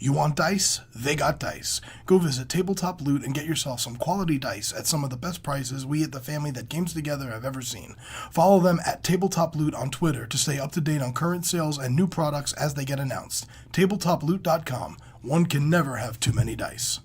You want dice? They got dice. Go visit Tabletop Loot and get yourself some quality dice at some of the best prices we at the Family That Games Together have ever seen. Follow them at Tabletop Loot on Twitter to stay up to date on current sales and new products as they get announced. TabletopLoot.com. One can never have too many dice.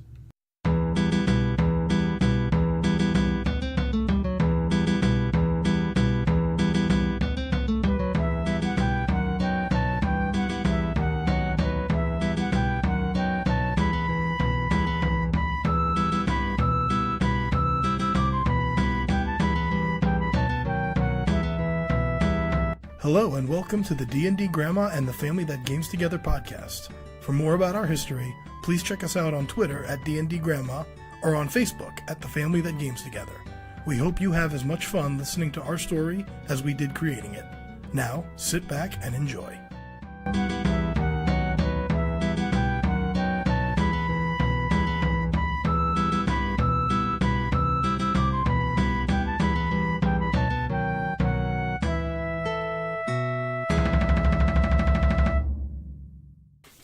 Hello and welcome to the D&D Grandma and the Family That Games Together podcast. For more about our history, please check us out on Twitter at D&D Grandma or on Facebook at the Family That Games Together. We hope you have as much fun listening to our story as we did creating it. Now, sit back and enjoy.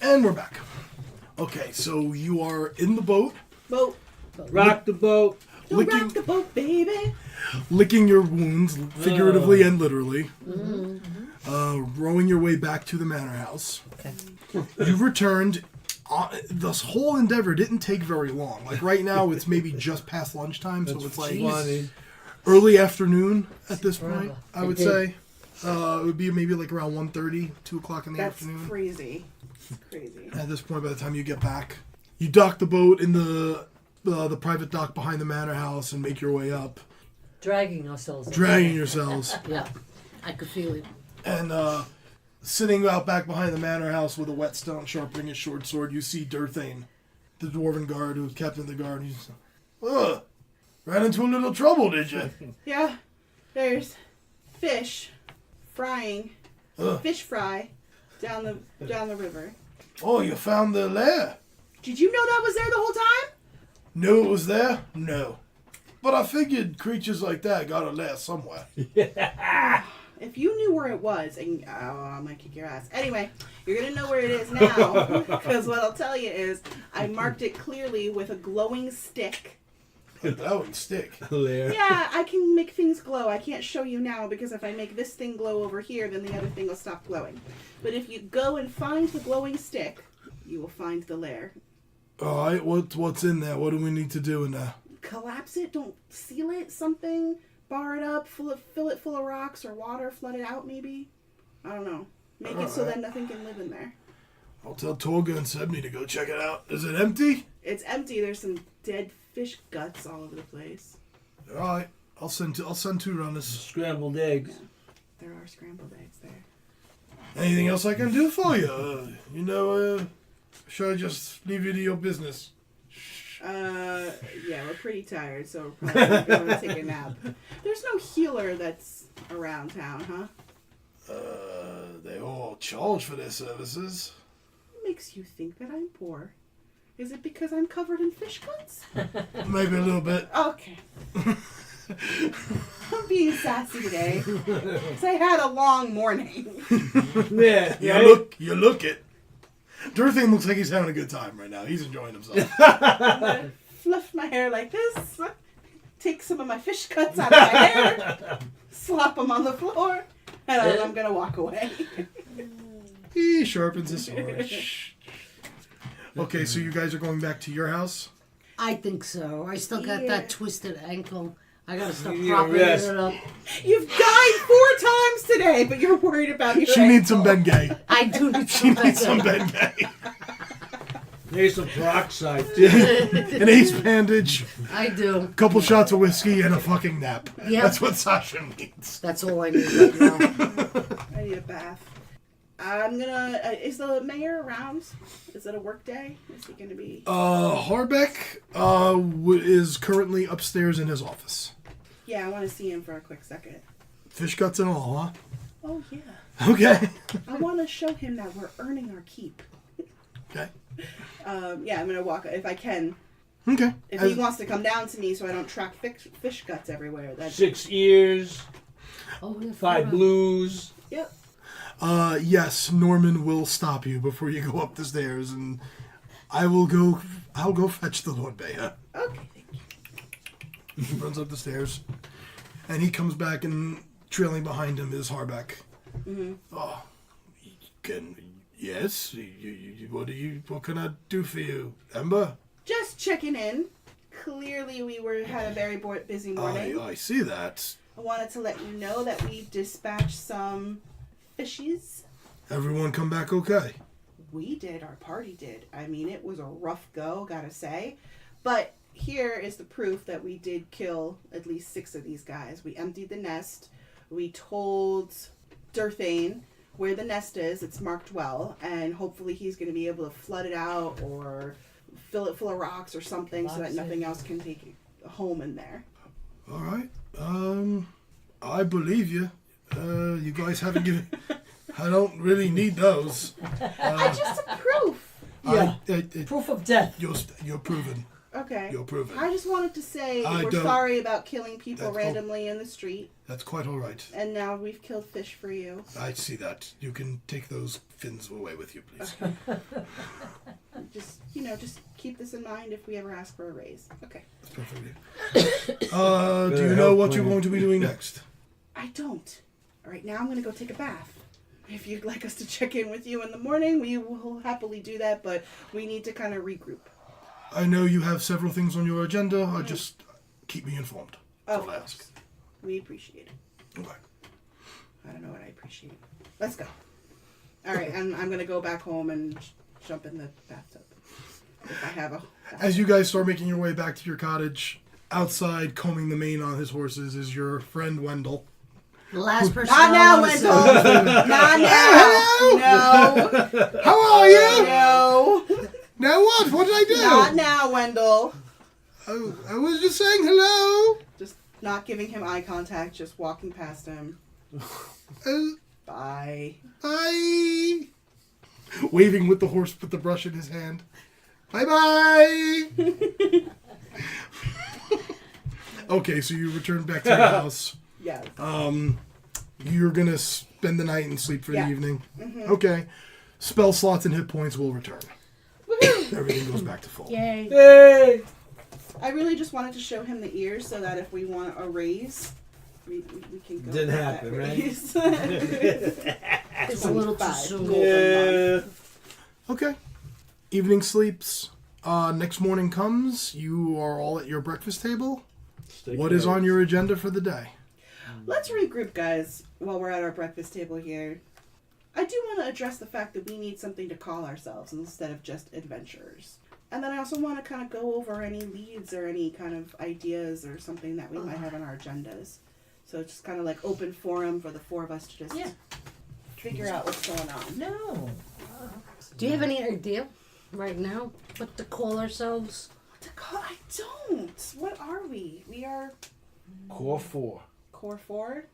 And we're back. Okay, so you are in the boat. Rock the boat. Rock the boat, baby. Licking your wounds, figuratively and literally. Rowing your way back to the manor house. Okay. You've returned. This whole endeavor didn't take very long. Like right now, it's maybe just past lunchtime, so it's like early afternoon at this point, I would say. It would be maybe like around 1:30, 2 o'clock in the afternoon. That's crazy. At this point, by the time you get back, you dock the boat in the private dock behind the manor house and make your way up. Dragging yourselves. Yeah, I could feel it. And sitting out back behind the manor house with a whetstone sharpening his short sword, you see Durthane, the dwarven guard who's captain of the guard. He's ran into a little trouble, did you? Yeah, there's fish frying, fish fry down the river. Oh, you found the lair? Did you know that was there the whole time? Knew it was there? No. But I figured creatures like that got a lair somewhere. If you knew where it was, and I might kick your ass. Anyway, you're going to know where it is now, because what I'll tell you is I marked it clearly with a glowing stick. A glowing stick? Yeah, I can make things glow. I can't show you now, because if I make this thing glow over here, then the other thing will stop glowing. But if you go and find the glowing stick, you will find the lair. Alright, what's in there? What do we need to do in there? Collapse it, don't seal it, something. Bar it up, fill it full of rocks or water, flood it out maybe. I don't know. Make it so that nothing can live in there. I'll tell Torga and Sebney to go check it out. Is it empty? It's empty. There's some dead fish guts all over the place. Alright, I'll send two around this. Scrambled eggs. Yeah, there are scrambled eggs there. Anything else I can do for you? Should I just leave you to your business? Yeah, we're pretty tired, so we're probably going to take a nap. There's no healer that's around town, huh? They all charge for their services. What makes you think that I'm poor? Is it because I'm covered in fish guts? Maybe a little bit. Okay. I'm being sassy today. Because I had a long morning. Yeah. You look it. Durthane looks like he's having a good time right now. He's enjoying himself. Fluff my hair like this. Take some of my fish cuts out of my hair. Slap them on the floor. And I'm going to walk away. He sharpens his sword. Okay, so you guys are going back to your house? I think so. I still got that twisted ankle. I gotta stop You need a propping rest. it up. You've died 4 times today, but you're worried about your She needs some Bengay. I do need She some needs some Bengay. Bengay. There's some peroxide, too. An ace bandage, I do. a couple shots of whiskey, and a fucking nap. Yeah. That's what Sachem needs. That's all I need right now. I need a bath. I'm gonna. Is the mayor around? Is it a work day? Is he gonna be? Harbeck is currently upstairs in his office. Yeah, I want to see him for a quick second. Fish guts and all, huh? Oh yeah. Okay. I want to show him that we're earning our keep. Okay. Yeah, I'm gonna walk if I can. Okay. If he wants to come down to me so I don't track fish guts everywhere. That's 6 ears, Oh, yeah, 5 blues. Yep. Yes, Norman will stop you before you go up the stairs and I'll go fetch the Lord Mayor. Okay. He runs up the stairs, and he comes back, and trailing behind him is Harbeck. Mm-hmm. Oh, yes? What can I do for you, Ember? Just checking in. Clearly, we had a very busy morning. I see that. I wanted to let you know that we dispatched some fishies. Everyone come back okay? We did. Our party did. I mean, it was a rough go, gotta say. But here is the proof that we did kill at least 6 of these guys. We emptied the nest. We told Durthane where the nest is. It's marked well. And hopefully he's going to be able to flood it out or fill it full of rocks or something so that nothing else can take a home in there. All right. I believe you. You guys haven't given... I don't really need those. I just a proof. Yeah. Proof of death. You're proven. Okay. You're proven. I just wanted to say we're sorry about killing people randomly in the street. That's quite all right. And now we've killed fish for you. I see that. You can take those fins away with you, please. Just keep this in mind if we ever ask for a raise. Okay. That's perfect. Do you know what you're going to be doing next? I don't. All right, now I'm going to go take a bath. If you'd like us to check in with you in the morning, we will happily do that, but we need to kind of regroup. I know you have several things on your agenda. Just keep me informed. That's all I ask. We appreciate it. Okay. I don't know what I appreciate. Let's go. All right, and I'm going to go back home and jump in the bathtub. If I have a... As you guys start making your way back to your cottage, outside combing the mane on his horses is your friend Wendell. The last person. Not now, Wendell. Not now. No. How are you? No. Now what? What did I do? Not now, Wendell. Oh, I was just saying hello. Just not giving him eye contact, just walking past him. Bye. Bye. Waving with the horse with the brush in his hand. Bye-bye. Okay, so you return back to your house. Yes. You're going to spend the night and sleep for the evening. Mm-hmm. Okay. Spell slots and hit points will return. Woohoo! Everything goes back to full. Yay. Hey! I really just wanted to show him the ears so that if we want a raise, we can go. Didn't for happen, that right? raise. It's a little too 25 soon. gold a month. Okay. Evening sleeps. Next morning comes. You are all at your breakfast table. What is on your agenda for the day? Let's regroup, guys, while we're at our breakfast table here. I do want to address the fact that we need something to call ourselves instead of just adventurers. And then I also want to kind of go over any leads or any kind of ideas or something that we might have on our agendas. So it's just kind of like open forum for the 4 of us to just figure out what's going on. No. Do you have any idea right now what to call ourselves? What to call? I don't. What are we? We are Core 4. Core 4?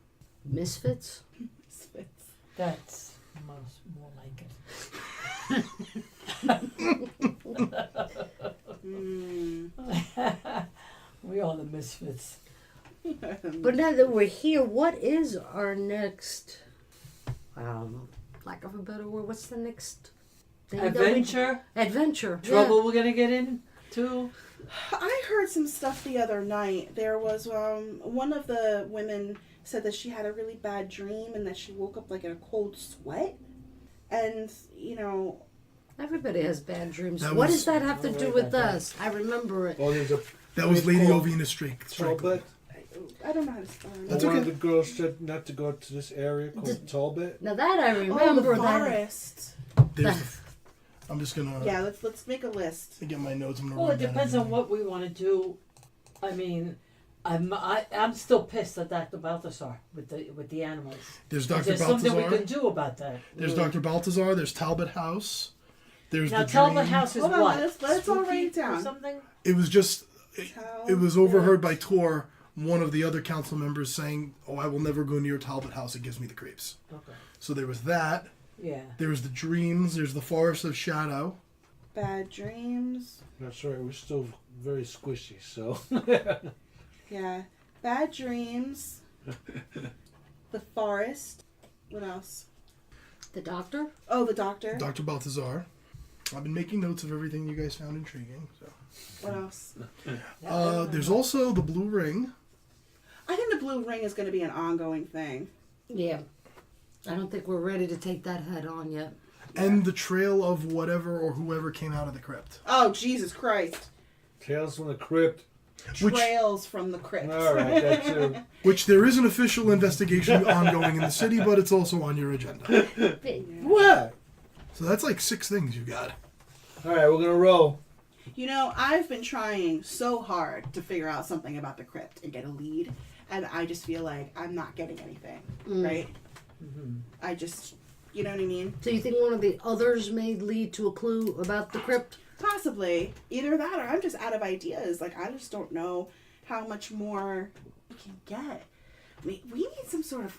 Misfits? Misfits. That's more like it. We are the misfits. But now that we're here, what is our next, lack of a better word, what's the next thing? Adventure? Adventure. Trouble we're gonna get into? I heard some stuff the other night. There was one of the women said that she had a really bad dream and that she woke up like in a cold sweat. And, Everybody has bad dreams. That What was- does that have to do with us? I remember it. Oh, there's a That was Lady Ovina Strickland. Talbot. I don't know how to spell her name. That's One okay. of the girls said not to go to this area called Talbot. Now that I Oh, remember the that. forest. I'm just gonna Yeah, let's make a list. get my notes. I'm gonna Well, it write down depends on everything. what we want to do. I mean, I'm still pissed at Dr. Balthasar with the animals. There's Is Dr. there something we Balthazar. can do about that? There's Dr. Balthazar. There's Talbot House. There's Now, the Talbot dream. House is Hold on, what? let's all write Spooky it down. Or something? It was just. It was Talbot. overheard by Tor, one of the other council members, saying, "Oh, I will never go near Talbot House. It gives me the creeps." Okay. So there was that. Yeah. There was the dreams. There's the Forest of Shadow. Bad dreams. That's right. We're still very squishy, so. Yeah. Bad dreams. The forest. What else? The doctor? Oh, the doctor. Dr. Balthazar. I've been making notes of everything you guys found intriguing. So, What else? there's also the blue ring. I think the blue ring is going to be an ongoing thing. Yeah. I don't think we're ready to take that head on yet. And the trail of whatever or whoever came out of the crypt. Oh, Jesus Christ. Tales from the Crypt. Which- Trails from the crypt. All right, that too. Which there is an official investigation ongoing in the city, but it's also on your agenda. What? So that's like 6 things you got. All right, we're gonna roll. You know, I've been trying so hard to figure out something about the crypt and get a lead, and I just feel like I'm not getting anything, right? I just, you know what I mean? So you think one of the others may lead to a clue about the crypt? Possibly. Either that or I'm just out of ideas. Like, I just don't know how much more we can get. We need some sort of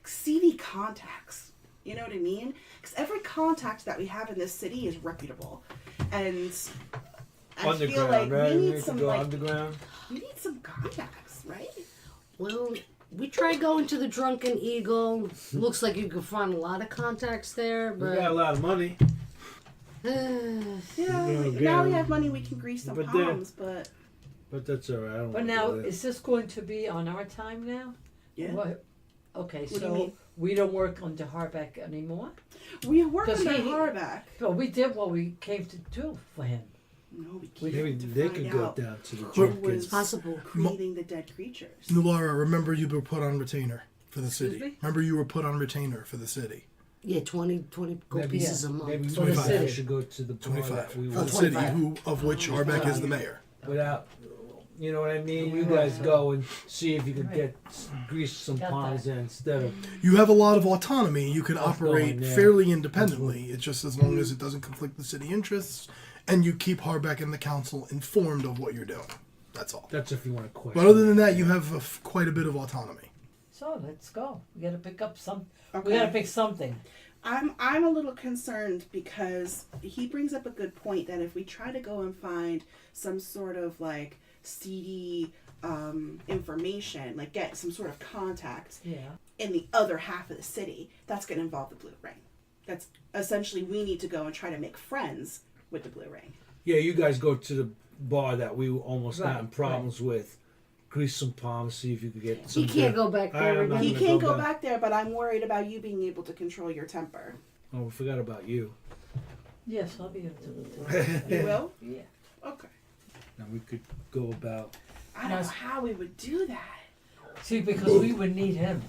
seedy contacts. You know what I mean? Because every contact that we have in this city is reputable. And I feel like right? we We need need some, to go like, underground. we need some contacts, right? Well, we tried going to the Drunken Eagle. Looks like you could find a lot of contacts there, We got a but lot of money. Yeah, Yeah, now we yeah. have money, we can grease some But then- palms, but But that's all right. I don't But wanna now, do that. is this going to be on our time now? yeah. What? Okay, What do you so mean? we don't work under Harbeck anymore? We work Does under he- Harback. But we did what we came to do for him. No, we can't. Maybe to they find could go out down to the who drunk was kids. possible. creating the dead creatures. Nulara, remember you were put on retainer for the Excuse city. me? Remember you were put on retainer for the city. yeah, 20 gold Maybe- pieces a month. Maybe For the we city. should go to the bar 25 that we for were the city, 25. of which Harbeck is the mayor. without. You know what I mean? You guys go and see if you could get grease some Got palms in instead of. You have a lot of autonomy. You can operate going, yeah. fairly independently. It's just as long as it doesn't conflict with city interests, and you keep Harbeck and the council informed of what you're doing. That's all. That's if you want to question. But other than that, you have quite a bit of autonomy. So let's go. We gotta pick up some. Okay. We gotta pick something. I'm a little concerned because he brings up a good point that if we try to go and find some sort of like seedy information, like get some sort of contact Yeah. in the other half of the city, that's going to involve the blue ring. That's essentially we need to go and try to make friends with the blue ring. Yeah, you guys go to the bar that we almost Right, got in problems with. Grease some palms, see if you could get some. He can't go back there I'm not again. He gonna can't go go back. back there, but I'm worried about you being able to control your temper. Oh, we forgot about you. Yes, I'll be able to. You will? Yeah. Okay. And we could go about. I don't know Yes. how we would do that. See, because we would need him.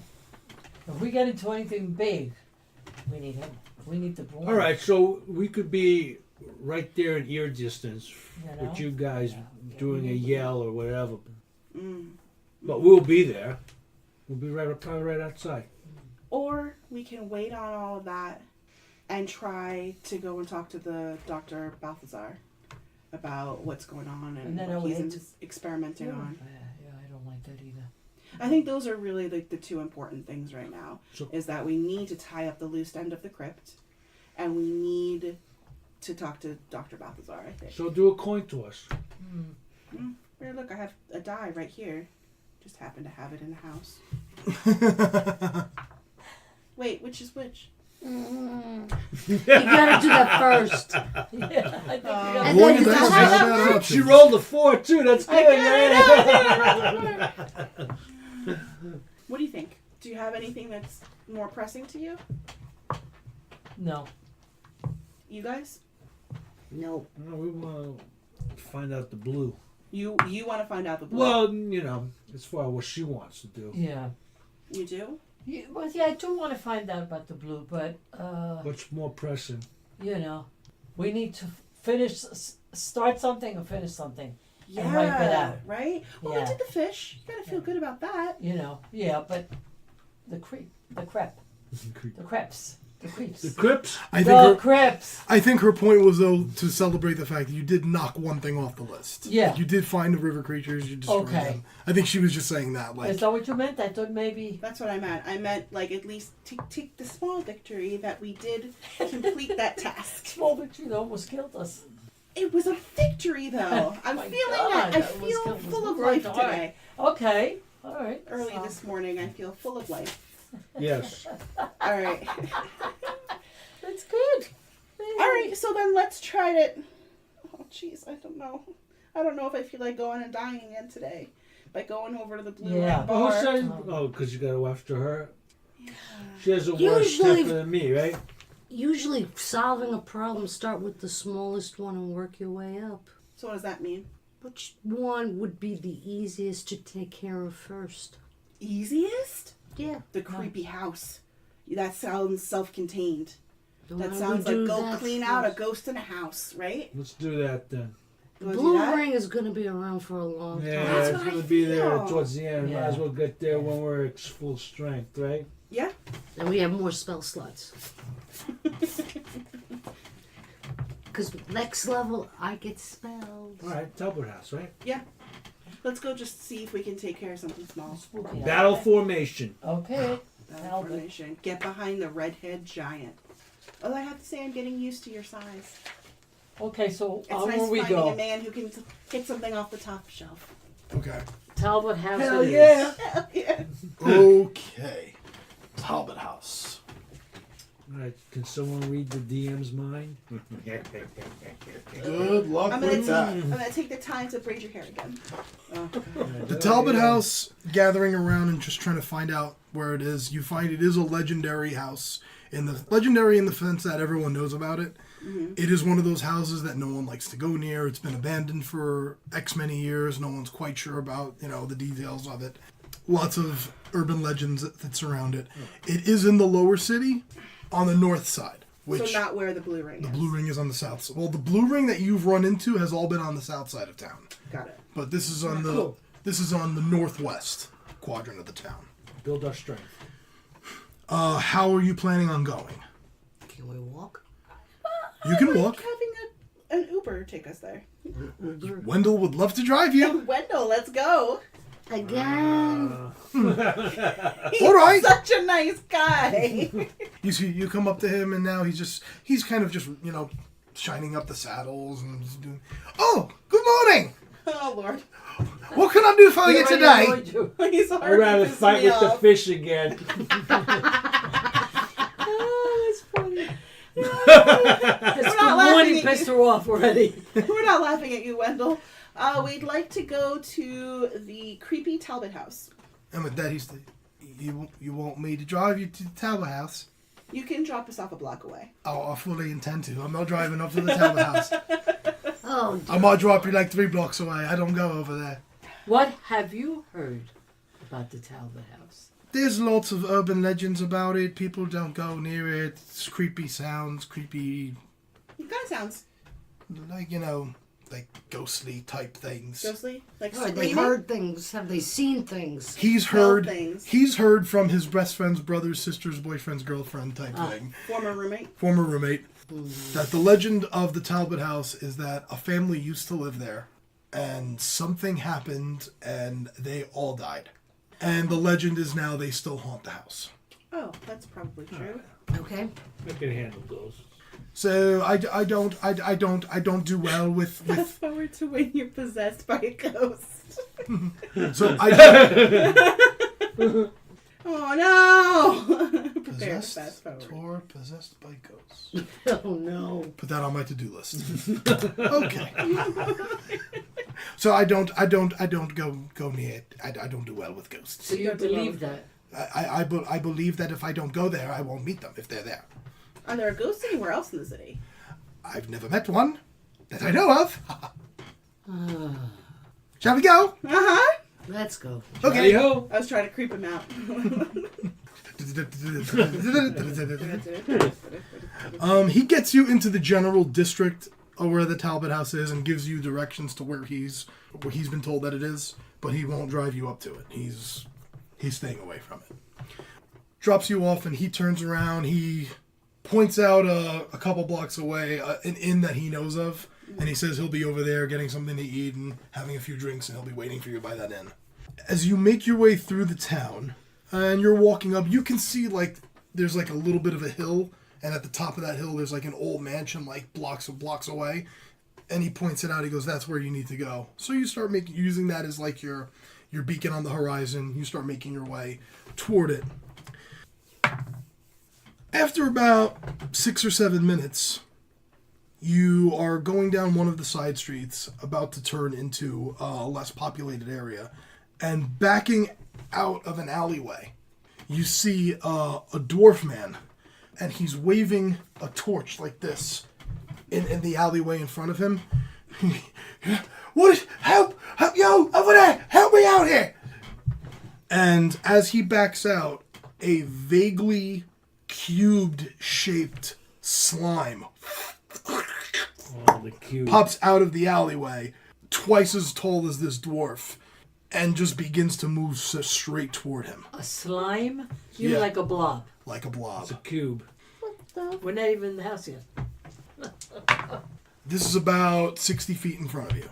If we get into anything big, we need him. We need the boy. All right, so we could be right there in ear distance You know? with you guys Yeah. doing a yell or whatever. Mm. But we'll be there. We'll be probably right outside. Or we can wait on all of that and try to go and talk to the Dr. Balthazar about what's going on and And then what I would he's hate to- experimenting on. Yeah, I don't like that either. I think those are really like the two important things right now. So- Is that we need to tie up the loose end of the crypt, and we need to talk to Dr. Balthazar. I think. So do a coin toss. Here, look, I have a die right here. Just happen to have it in the house. Wait, which is which? You gotta do that first. Yeah, I think we got And Boy, then that's you not just- a bad She option. rolled a 4 too. That's good. What do you think? Do you have anything that's more pressing to you? No. You guys? No. No, we want to find out the blue. You want to find out the blue? Well, you know, as far as what she wants to do. Yeah. You do? Well, yeah, I do want to find out about the blue, but What's more pressing? you know, we need to start something or finish something. Yeah. And wipe it out. Right? Well, Yeah. we did the fish. You gotta feel good about that. You know, yeah, but the crepes, the creeps. The Crips? I think The her, crepes. I think her point was though to celebrate the fact that you did knock one thing off the list. Yeah. Like, you did find the river creatures. You destroyed Okay. them. I think she was just saying that. Like, Is that what you meant? I thought maybe. That's what I meant. I meant like at least take the small victory that we did complete that task. Small victory almost killed us. It was a victory though. I'm My feeling God, it. I that was feel good. full of Worked life hard. today. Okay. All right. Early so- this morning, I feel full of life. Yes. All right. That's good. All right, so then let's try to. Oh, jeez, I don't know. I don't know if I feel like going and dying again today by going over to the Blue Yeah. Ring Oh, Bar. so, because you got to go after her. Yeah. She has a worse Usually- temper than me, right? Usually, solving a problem, start with the smallest one and work your way up. So what does that mean? Which one would be the easiest to take care of first? Easiest? Yeah. The creepy house. That sounds self-contained. Why That don't sounds we do like go that clean out a first? ghost in a house, right? Let's do that then. You wanna do Blue that? Ring is going to be around for a long Yeah, time. That's it's what I going to be there feel. towards the end. Might as Yeah. well get there when we're at full strength, right? Yeah. And we have more spell slots. Because next level, I get spells. All right, Talbot House, right? Let's go just see if we can take care of something small. Spooky. Battle formation. Okay. Battle Talbot. formation. Get behind the redhead giant. Although I have to say, I'm getting used to your size. Okay, so It's on nice where we finding a go. man who can get something off the top shelf. Okay. Talbot House Hell it is. yeah. Hell yeah. Okay. Talbot House. All right, can someone read the DM's mind? Good luck I'm gonna, with that. I'm gonna take the time to braid your hair again. The Talbot House, gathering around and just trying to find out where it is. You find it is a legendary house. In the sense that everyone knows about it. It is one of those houses that no one likes to go near. It's been abandoned for X many years. No one's quite sure about, the details of it. Lots of urban legends that surround it. It is in the lower city on the north side. Which So not where the blue ring the is. blue ring is on the south side. Well, the blue ring that you've run into has all been on the south side of town. Got it. But this is on the Cool. northwest quadrant of the town. Build our strength. How are you planning on going? Can we walk? You can walk. Having an Uber take us there. Uber? Wendell would love to drive you. Wendell, let's go. Again? He's All right. such a nice guy. You see, you come up to him, and now he's kind of just shining up the saddles and just doing. Oh, good morning. Oh Lord, What can I do for you today? he's I'd hard rather to piss fight me with the off. fish again. Oh, that's funny. It's We're not good laughing morning at pissed you. her off already. We're not laughing at you, Wendell. We'd like to go to the creepy Talbot house. And with that, you want me to drive you to the Talbot House? You can drop us off a block away. Oh, I fully intend to. I'm not driving up to the Talbot House. Oh, I might drop you like 3 blocks away. I don't go over there. What have you heard about the Talbot House? There's lots of urban legends about it. People don't go near it. It's creepy sounds, creepy, It kind of sounds like, like ghostly type things. ghostly, like have they screaming. heard things? Have they seen things? He's Smell heard things. he's heard from his best friend's brother's sister's boyfriend's girlfriend type thing. Former roommate. Former roommate. That the legend of the Talbot House is that a family used to live there and something happened and they all died. And the legend is now they still haunt the house. Oh, that's probably true. Okay. I can handle ghosts. So I don't do well with Fast forward to when you're possessed by a ghost. so I Oh no! Prepare to possessed fast forward. or possessed by ghosts. Oh no. Put that on my to-do list. Okay. So I don't go near it. I don't do well with ghosts. So you believe that? I believe that if I don't go there, I won't meet them if they're there. Are there ghosts anywhere else in the city? I've never met one that I know of. Shall we go? Uh-huh. Let's go. Okay. Hey-ho. I was trying to creep him out. He gets you into the general district of where the Talbot House is and gives you directions to where he's been told that it is, but he won't drive you up to it. He's staying away from it. Drops you off and he turns around. He points out a couple blocks away an inn that he knows of, and he says he'll be over there getting something to eat and having a few drinks, and he'll be waiting for you by that inn. As you make your way through the town and you're walking up, you can see there's a little bit of a hill, and at the top of that hill there's an old mansion blocks of blocks away, and he points it out. He goes, that's where you need to go. So you start using that as your beacon on the horizon. You start making your way toward it. After about 6 or 7 minutes, You are going down one of the side streets, about to turn into a less populated area, and backing out of an alleyway, you see a dwarf man, and he's waving a torch like this in the alleyway in front of him. What? Help! Help! Yo, over there! Help me out here! And as he backs out, a vaguely cubed-shaped slime The cube. pops out of the alleyway, twice as tall as this dwarf, and just begins to move straight toward him, A slime? You Yeah. like a blob. like a blob. It's a cube. We're not even in the house yet. This is about 60 feet in front of you.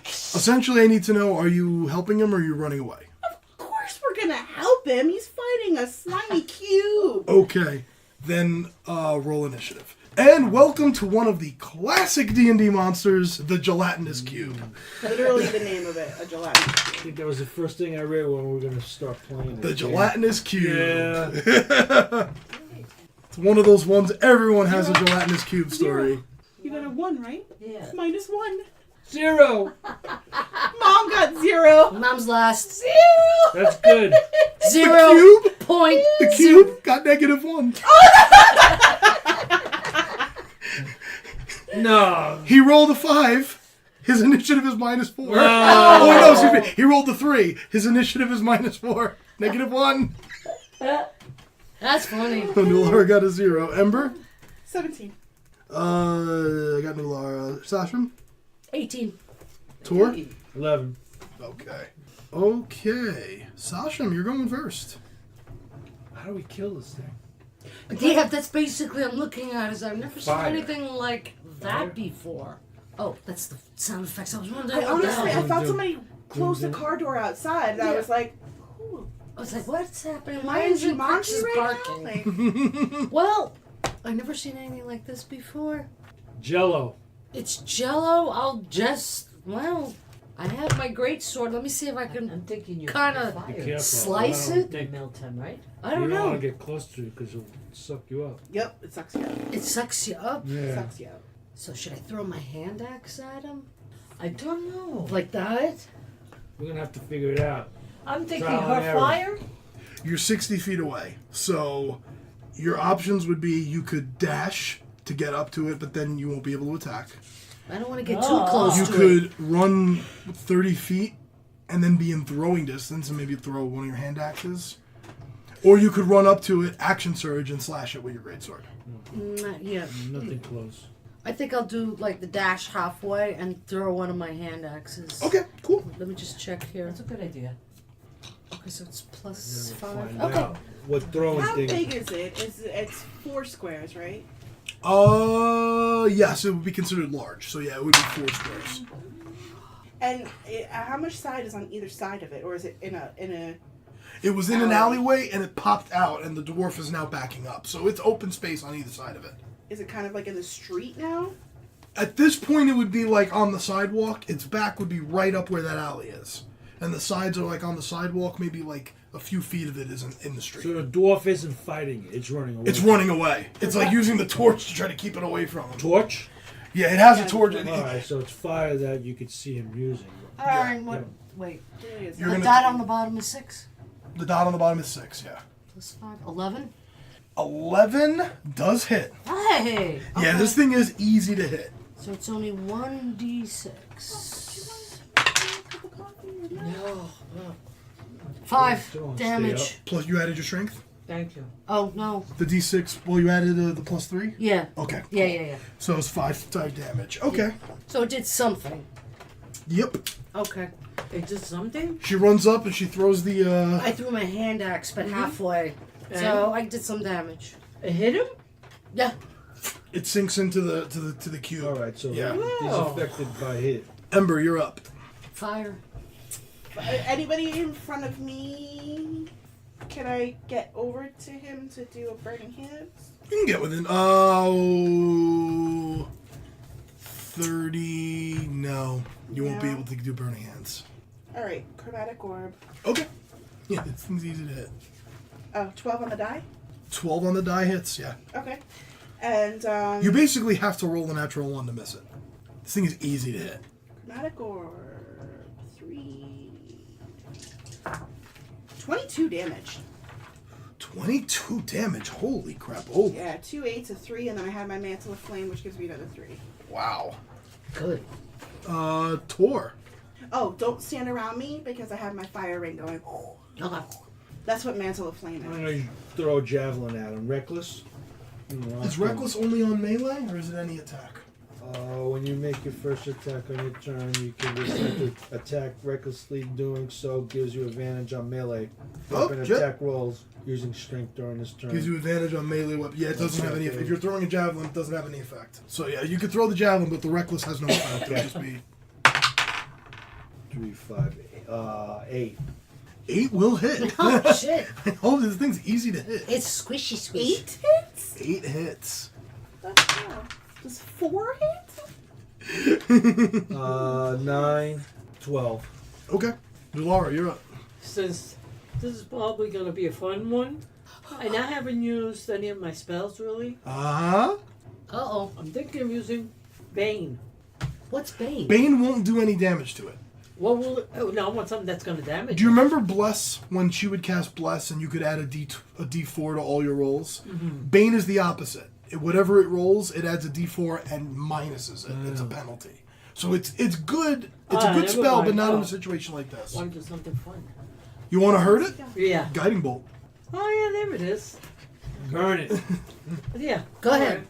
Essentially, I need to know, are you helping him or are you running away? Of course we're gonna help him. He's fighting a slimy cube. Okay, then roll initiative. And welcome to one of the classic D&D monsters, the Gelatinous Cube. Literally the name of it, a gelatinous I cube. think that was the first thing I read when we were going to start playing The this game. Gelatinous Cube. Yeah. It's one of those ones, everyone has a Gelatinous Cube story. You got a 1, right? Yeah. -1. 0. Mom got 0. Mom's last. That's good. 0 Cube? point. The cube got -1. No. He rolled a 5. His initiative is -4. No. Oh, no, excuse me. He rolled a 3. His initiative is -4. -1. That's funny. Nulara got a 0. Ember? 17. I got Nulara. Sachem? 18. Tor? 11. Okay. Okay. Sachem, you're going first. How do we kill this thing? Yeah, that's basically I'm looking at. Is I've never seen Fire. anything like that Fire? before. Oh, that's the sound effects. I was wondering. I honestly, I Doom, thought doom. somebody closed the car door outside. And I was like, ooh, I was like, what's happening? why Why is is your it mom just right barking? now? Like, Well, I've never seen anything like this before. Jello. It's Jello. I'll just I have my great sword. Let me see if I can I'm thinking you're Kinda Be fire. careful. slice I don't it. think- Melt him, right? I don't you don't want know. to get close to it because it'll suck you up. yep, it sucks you up. It sucks you up. It Yeah. sucks you up. So should I throw my hand axe at him I don't know. like that? We're going to have to figure it out. I'm thinking Trial and her error. fire. You're 60 feet away. So your options would be you could dash to get up to it, but then you won't be able to attack. I don't want to get Oh. too close You to it. could run 30 feet and then be in throwing distance and maybe throw one of your hand axes. Or you could run up to it, action surge, and slash it with your greatsword. Yeah. Nothing close. I think I'll do like the dash halfway and throw one of my hand axes. Okay, cool. Let me just check here. That's a good idea. Okay, so it's Never +5. find Okay. out what throwing How thing. big is it? It's 4 squares, right? Yes, it would be considered large. So yeah, it would be 4 squares. And how much side is on either side of it, or is it in a? It was in an Alley. alleyway and it popped out, and the dwarf is now backing up. So it's open space on either side of it. Is it kind of like in the street now? At this point, it would be like on the sidewalk. Its back would be right up where that alley is. And the sides are like on the sidewalk, maybe like a few feet of it is in the street. So the dwarf isn't fighting it. It's running away. It's running away. It's like using the torch to try to keep it away from him. Torch? Yeah, it has a torch. Alright, so it's fire that you could see him using. Alright, what? Wait. It is. You're The gonna- dot on the bottom is 6. The dot on the bottom is 6, yeah. +5. 11? 11 does hit. Hey! Yeah, this thing is easy to hit. So it's only 1d6. No. 5 Don't damage. Plus, you added your strength? Thank you. Oh, no. The d6, well, you added the +3? Yeah. Okay. Yeah. So it's 5 type damage. Okay. So it did something. Yep. Okay. It did something? She runs up and she throws the, I threw my hand axe, but halfway. So I did some damage. It hit him? Yeah. it sinks into the cube. Alright, so Yeah. he's affected by it. Ember, you're up. Fire. Anybody in front of me? Can I get over to him to do a burning hands? You can get within, 30, no. You won't be No. able to do burning hands. All right, chromatic orb. Okay. Yeah, this thing's easy to hit. Oh, 12 on the die? 12 on the die hits, yeah. Okay. And You basically have to roll a natural 1 to miss it. This thing is easy to hit. chromatic orb 3. 22 damage. 22 damage. Holy crap. Oh, Yeah, 2 8s, a 3, and then I had my Mantle of Flame, which gives me another 3. wow. Good. Tor. Oh, don't stand around me because I have my fire ring going. Okay. That's what Mantle of Flame I'm is. gonna throw a javelin at him. Reckless. Is Reckless only on melee, or is it any attack? When you make your first attack on your turn, you can attempt to attack recklessly. Doing so gives you advantage on melee weapon shit. attack rolls using strength during this turn. Gives you advantage on melee weapon. Yeah, it doesn't have any effect. If you're throwing a javelin, it doesn't have any effect. So yeah, you could throw the javelin, but the Reckless has no effect. It'll just be 3, 5, 8. 8 will hit. Oh, shit. Oh, this thing's easy to hit. It's squishy squish. 8 hits? 8 hits. That's does 4 hit? 9, 12. Okay. Nulara, you're up. Since this is probably going to be a fun one, and I haven't used any of my spells really, Uh-huh. Uh-oh. I'm thinking of using Bane. What's Bane? Bane won't do any damage to it. What will it? Oh, no, I want something that's going to damage. Do you remember Bless, when she would cast Bless and you could add a D4 to all your rolls? Mm-hmm. Bane is the opposite. Whatever it rolls, it adds a D4 and minuses it. It's a penalty. So it's good. It's a good never spell, mind. but not in Oh. a situation like this. Want to do something fun? You want to hurt it? Yeah. Guiding Bolt. Oh, yeah, there it is. Burn it. Yeah. Go ahead.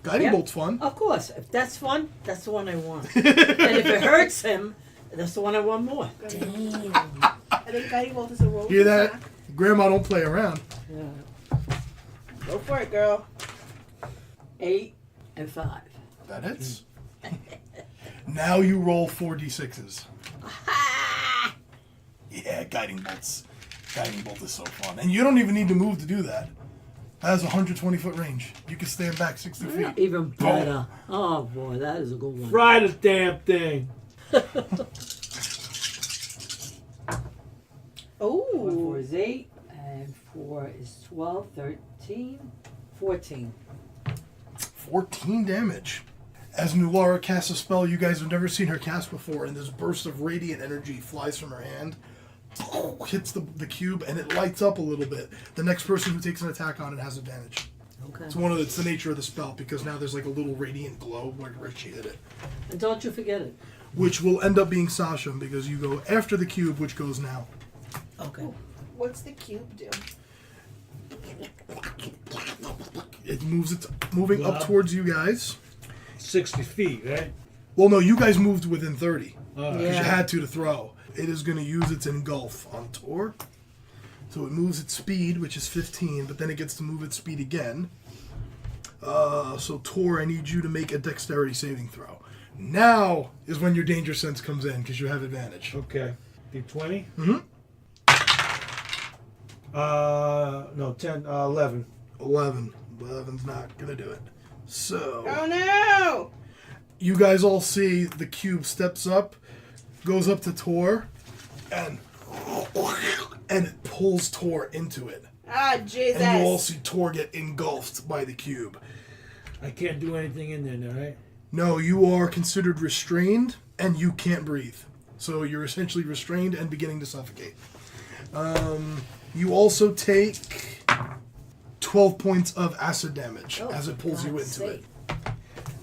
Guiding Yep. Bolt's fun. Of course. If that's fun, that's the one I want. And if it hurts him, that's the one I want more. Damn. I think Guiding Bolt is a roll. Hear that? attack. Grandma don't play around. Yeah. Go for it, girl. 8 and 5. That hits. Now you roll 4d6s. Yeah, Guiding Bolt's. Guiding Bolt is so fun. And you don't even need to move to do that. That has a 120-foot range. You can stand back 60 feet. Even better. Oh boy, that is a good one. Fry the damn thing. 1, 4 Oh. is 8, and 4 is 12, 13, 14. 14 damage. As Nulara casts a spell you guys have never seen her cast before, and this burst of radiant energy flies from her hand, hits the cube, and it lights up a little bit. The next person who takes an attack on it has advantage. Okay. It's the nature of the spell, because now there's like a little radiant glow where she hit it. And don't you forget it. Which will end up being Sachem, because you go after the cube, which goes now. Okay. What's the cube do? It moves. It's moving up towards you guys. 60 feet, right? Well, no, you guys moved within 30. Because Yeah. you had to throw. It is going to use its engulf on Tor. So it moves its speed, which is 15, but then it gets to move its speed again. So Tor, I need you to make a dexterity saving throw. Now is when your danger sense comes in, because you have advantage. Okay. D20? Mm-hmm. No, 10, 11. 11. 11's not going to do it. So Oh no! you guys all see the cube steps up, goes up to Tor, and it pulls Tor into it. Ah, Jesus. And you all see Tor get engulfed by the cube. I can't do anything in there now, right? No, you are considered restrained, and you can't breathe. So you're essentially restrained and beginning to suffocate. You also take 12 points of acid damage Oh, as it pulls you God's into sake. it.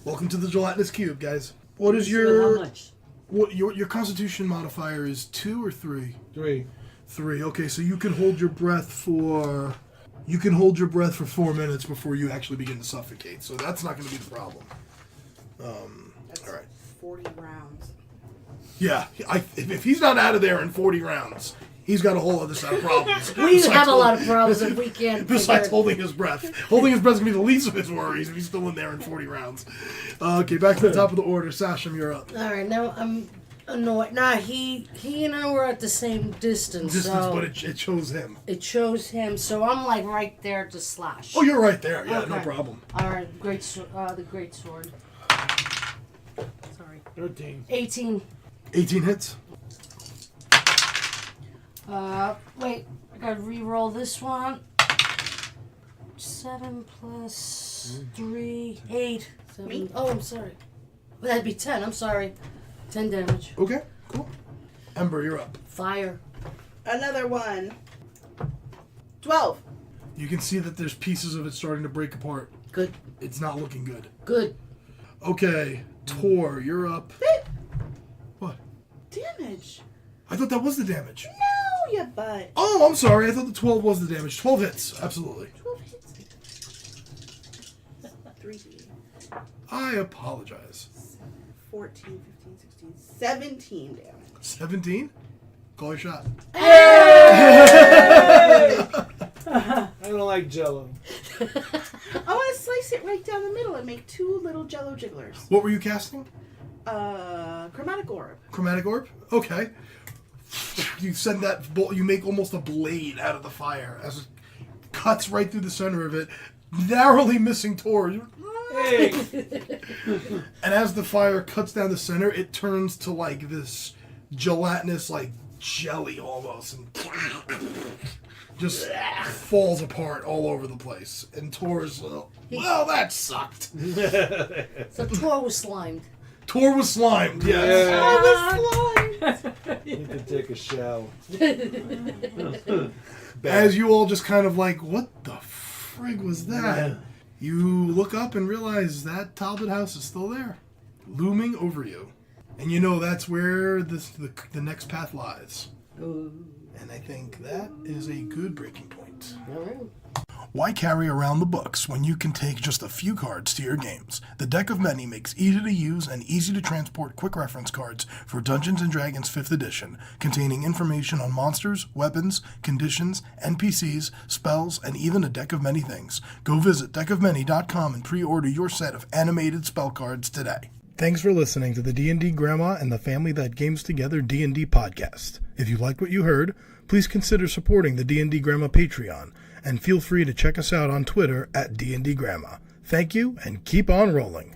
Welcome to the Gelatinous Cube, guys. What is How your much? your Constitution modifier? Is 2 or 3? 3. 3. Okay, so you can hold your breath for 4 minutes before you actually begin to suffocate. So that's not going to be the problem. That's all right. 40 rounds. Yeah, if he's not out of there in 40 rounds, he's got a whole other set of problems. We Besides have a lot of holding- problems if we can't. Besides figure- holding his breath. Holding his breath is going to be the least of his worries if he's still in there in 40 rounds. Okay, back to the top of the order. Sachem, you're up. All right, now I'm annoyed. Nah, he and I were at the same distance, so But it chose him. it chose him. So I'm like right there to slash. Oh, you're right there. Yeah, no Okay. problem. All right, the great sword. Sorry, 13. 18. 18 hits. Wait, I gotta re-roll this one. 7 plus That's 3, 8, 7. Me? Oh, I'm sorry. Well, that'd be 10. I'm sorry. 10 damage. Okay, cool. Ember, you're up. Fire. Another one. 12. You can see that there's pieces of it starting to break apart. Good. It's not looking good. Good. Okay, Tor, you're up. What? Damage. I thought that was the damage. No, you butt. Oh, I'm sorry. I thought the 12 was the damage. 12 hits, absolutely. 12 hits. 3D. I apologize. 14, 15, 16, 17 damage. 17? Call your shot. I don't like Jello. I want to slice it right down the middle and make 2 little Jello jigglers. What were you casting? Chromatic orb. Chromatic orb? Okay. You send that bolt, you make almost a blade out of the fire as it cuts right through the center of it, narrowly missing Tor. Hey. And as the fire cuts down the center, it turns to like this gelatinous, like jelly almost, and just falls apart all over the place. And Tor's, well, that sucked. So Tor was slimed. Tor was slimed, yes. Yeah. Oh, the slime! You can take a shower. As you all just kind of like, what the frig was that? Yeah. You look up and realize that Talbot house is still there, looming over you. And you know that's where the next path lies. And I think that is a good breaking point. All right. Why carry around the books when you can take just a few cards to your games? The Deck of Many makes easy to use and easy to transport quick reference cards for Dungeons & Dragons 5th edition, containing information on monsters, weapons, conditions, NPCs, spells, and even a deck of many things. Go visit deckofmany.com and pre-order your set of animated spell cards today. Thanks for listening to the D&D Grandma and the Family That Games Together D&D podcast. If you liked what you heard, please consider supporting the D&D Grandma Patreon, and feel free to check us out on Twitter at D&D Grandma. Thank you, and keep on rolling.